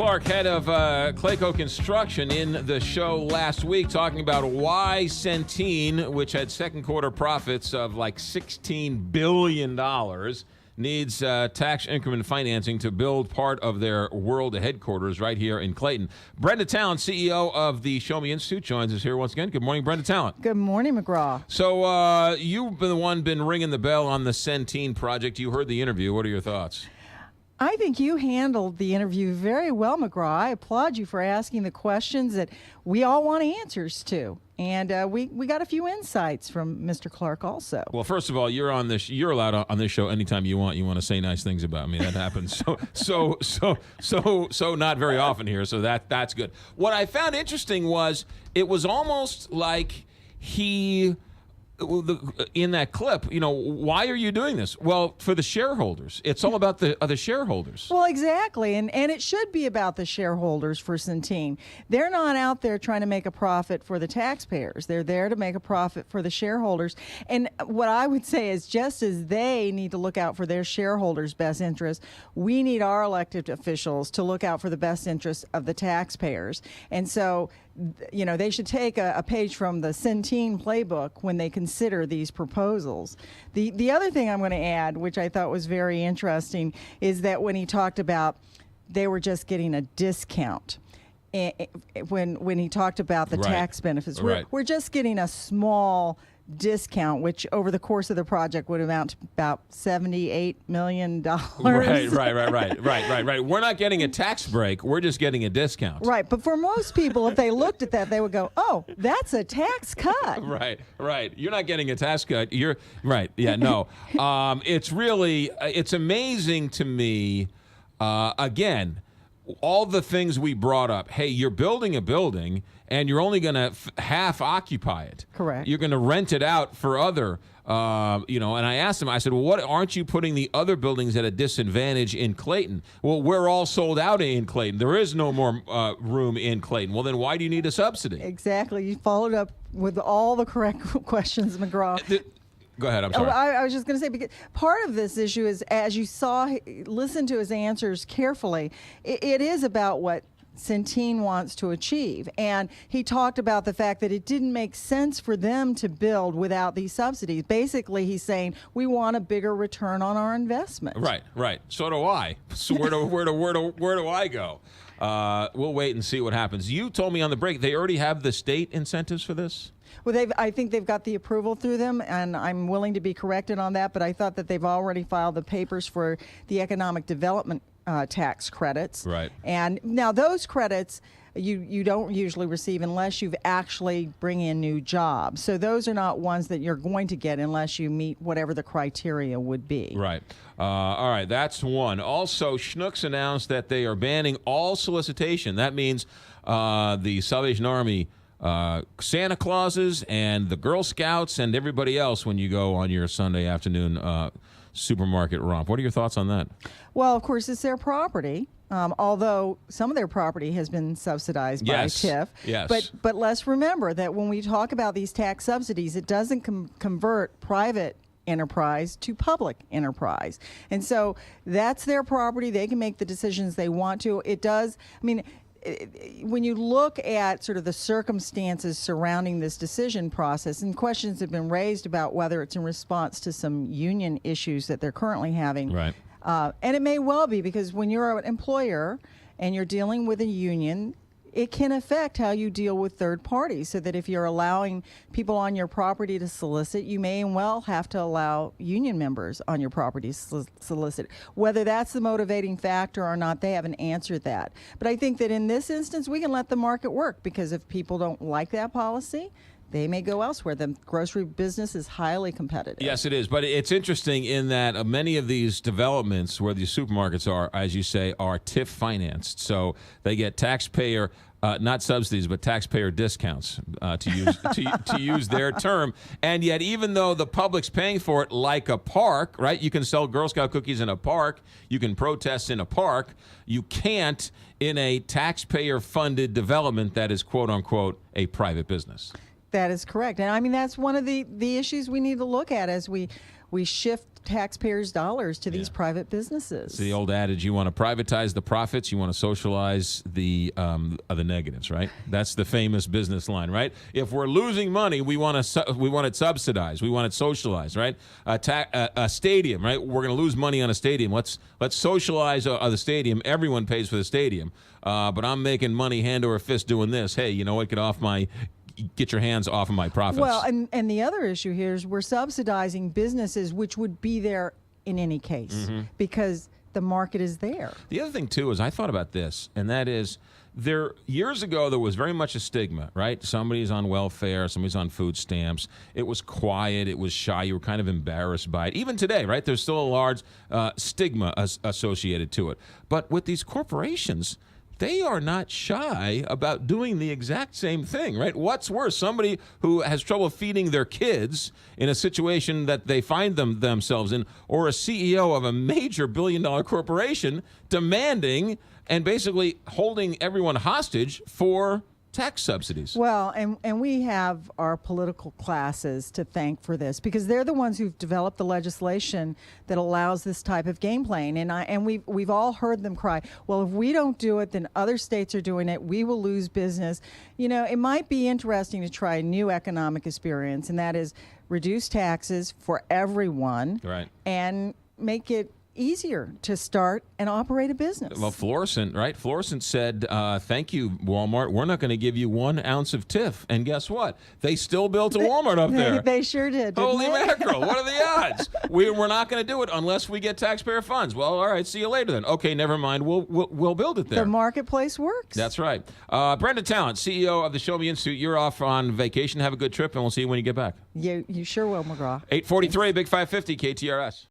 Clark, head of Clayco Construction, in the show last week talking about why Centene, which had second quarter profits of like $16 billion, needs tax increment financing to build part of their world headquarters right here in Clayton. Brenda Talent, CEO of the Show Me Institute, joins us here once again. Good morning, Brenda Talent. Good morning, McGraw. So you've been the one been ringing the bell on the Centene project. You heard the interview. What are your thoughts? I think you handled the interview very well, McGraw. I applaud you for asking the questions that we all want answers to. And we got a few insights from Mr. Clark also. Well, first of all, you're allowed on this show anytime you want. You want to say nice things about me. That happens. So not very often here. So that's good. What I found interesting was it was almost like he, in that clip, why are you doing this? Well, for the shareholders. It's all about the shareholders. Well, exactly. And it should be about the shareholders for Centene. They're not out there trying to make a profit for the taxpayers. They're there to make a profit for the shareholders. And what I would say is, just as they need to look out for their shareholders' best interests, we need our elected officials to look out for the best interests of the taxpayers. And so, they should take a page from the Centene playbook when they consider these proposals. The other thing I'm going to add, which I thought was very interesting, is that when he talked about they were just getting a discount, when he talked about the tax benefits, we're just getting a small discount, which over the course of the project would amount to about $78 million. Right. We're not getting a tax break. We're just getting a discount. Right. But for most people, if they looked at that, they would go, oh, that's a tax cut. Right. You're not getting a tax cut. You're right. Yeah, no. It's amazing to me, again, all the things we brought up. Hey, you're building a building and you're only going to half occupy it. Correct. You're going to rent it out for other, and I asked him, I said, well, what aren't you putting the other buildings at a disadvantage in Clayton? Well, we're all sold out in Clayton. There is no more room in Clayton. Well, then why do you need a subsidy? Exactly. You followed up with all the correct questions, McGraw. Go ahead, I'm sorry. I was just going to say, because part of this issue is, as you saw, listen to his answers carefully, it is about what Centene wants to achieve. And he talked about the fact that it didn't make sense for them to build without these subsidies. Basically, he's saying we want a bigger return on our investment. Right. So do I. So where do I go? We'll wait and see what happens. You told me on the break they already have the state incentives for this? Well, I think they've got the approval through them, and I'm willing to be corrected on that, but I thought that they've already filed the papers for the economic development tax credits. Right. And now those credits you don't usually receive unless you've actually bring in new jobs. So those are not ones that you're going to get unless you meet whatever the criteria would be. Right. All right, that's one. Also, Chinook's announced that they are banning all solicitation. That means the Salvation Army, Santa Clauses and the Girl Scouts and everybody else when you go on your Sunday afternoon supermarket romp. What are your thoughts on that? Well, of course, it's their property, although some of their property has been subsidized by TIF. Yes. But let's remember that when we talk about these tax subsidies, it doesn't convert private enterprise to public enterprise. And so that's their property. They can make the decisions they want to. It does, when you look at sort of the circumstances surrounding this decision process, and questions have been raised about whether it's in response to some union issues that they're currently having. Right. And it may well be, because when you're an employer and you're dealing with a union, it can affect how you deal with third parties, so that if you're allowing people on your property to solicit, you may well have to allow union members on your property to solicit. Whether that's the motivating factor or not, they haven't answered that. But I think that in this instance, we can let the market work, because if people don't like that policy, they may go elsewhere. The grocery business is highly competitive. Yes, it is. But it's interesting in that many of these developments where these supermarkets are, as you say, are TIF financed. So they get taxpayer, not subsidies, but taxpayer discounts, to use their term. And yet, even though the public's paying for it like a park, right? You can sell Girl Scout cookies in a park. You can protest in a park. You can't in a taxpayer-funded development that is, quote unquote, a private business. That is correct. And I mean, that's one of the issues we need to look at as we we shift taxpayers' dollars to these private businesses. It's the old adage: you want to privatize the profits, you want to socialize the negatives, right? That's the famous business line, right? If we're losing money, we want it subsidized, we want it socialized, right? A stadium, right? We're going to lose money on a stadium. Let's socialize the stadium. Everyone pays for the stadium, but I'm making money hand over fist doing this. Hey, you know what? Get your hands off of my profits. Well, and the other issue here is we're subsidizing businesses which would be there in any case because the market is there. The other thing, too, is I thought about this, and that is years ago there was very much a stigma, right? Somebody's on welfare, somebody's on food stamps. It was quiet, it was shy, you were kind of embarrassed by it. Even today, right, there's still a large stigma associated to it. But with these corporations, they are not shy about doing the exact same thing, right? What's worse, somebody who has trouble feeding their kids in a situation that they find themselves in, or a CEO of a major billion-dollar corporation demanding and basically holding everyone hostage for tax subsidies. Well, and we have our political classes to thank for this because they're the ones who've developed the legislation that allows this type of game playing. And we've all heard them cry, well, if we don't do it, then other states are doing it. We will lose business. You know, it might be interesting to try a new economic experience, and that is reduce taxes for everyone, right, and make it easier to start and operate a business. Well, Florissant, right? Florissant said, thank you, Walmart. We're not going to give you 1 ounce of TIF. And guess what? They still built a Walmart up there. They sure did. Holy they? mackerel. What are the odds? We're not going to do it unless we get taxpayer funds. Well, all right. See you later then. Okay, never mind. We'll build it there. The marketplace works. That's right. Brenda Talent, CEO of the Show Me Institute. You're off on vacation. Have a good trip, and we'll see you when you get back. You sure will, McGraw. 843, Big 550, KTRS.